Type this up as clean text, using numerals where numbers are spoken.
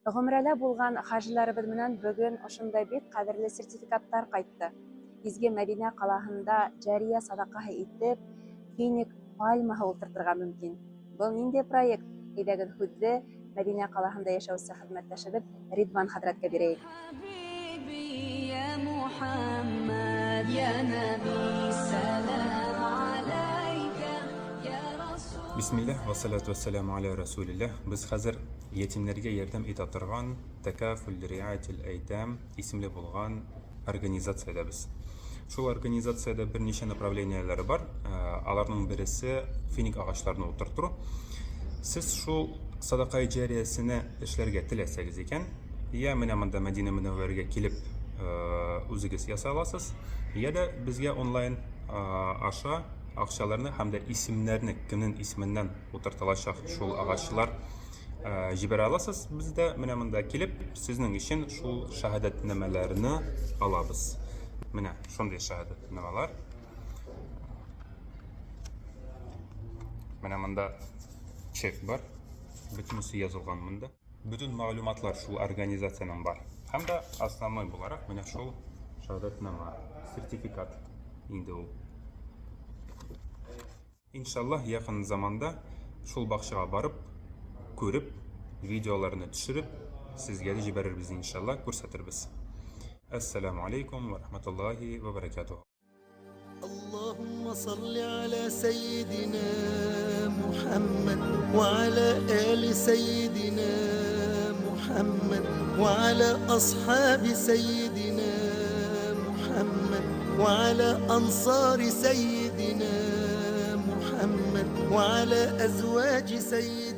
Гомрәлә булган хаҗиларыбыз менән бүген ошондай бик кадерле сертификаттар кайтты. Бизге Мәдинә калаһында җария садакаһы итеп финик пальмаһы ултыртырга мөмкин. Был нинди проект? Әйдәгез һүзне Мәдинә калаһында яшәүче хезмәттәшебез Ридван хәзрәткә бирәйек. Bismillah ve salatu ve selamu ala Resulillah. Biz hazır yetimlerge yardım ete turgan Takaful Riayetil Eytam isimli bulgan organizatsiyada biz. Şu organizatsiyada bir neçe направлениялары бар. Аларның берсе финик агачларын утыртыру. Siz şu sadaka jariyasini эшләргә теләсәгез икән, я менә монда Мәдинә Мөнәввәрәгә килеп үзегез ясый аласыз, я да безгә онлайн аша акчаларны һәм дә исемнәрне кемнең исеменнән утыртылачак шул агачлар җибәрә аласыз. Без дә менә монда килеп сезнең өчен шул шаһадәтнамәләрне алабыз. Менә шундый шаһадәтнамәләр. Менә монда чек бар. Бөтенесе язылган монда. Bütün мәгълүматлар шул организациянең бар. Һәм дә основной буларак менә шул шаһадәтнама, сертификат инде ул. İnşallah yakın zamanda şul bakşığa barıp, görüp, videolarını düşürüp, sizge de jiberir bizi inşallah, görsətir biz. Esselamu aleykum ve rahmetullahi ve berekatuhu. اللهم صل على سيدنا محمد وعلى آل سيدنا محمد وعلى أصحاب سيدنا محمد وعلى أنصار سيدنا محمد وعلى أزواج سيدنا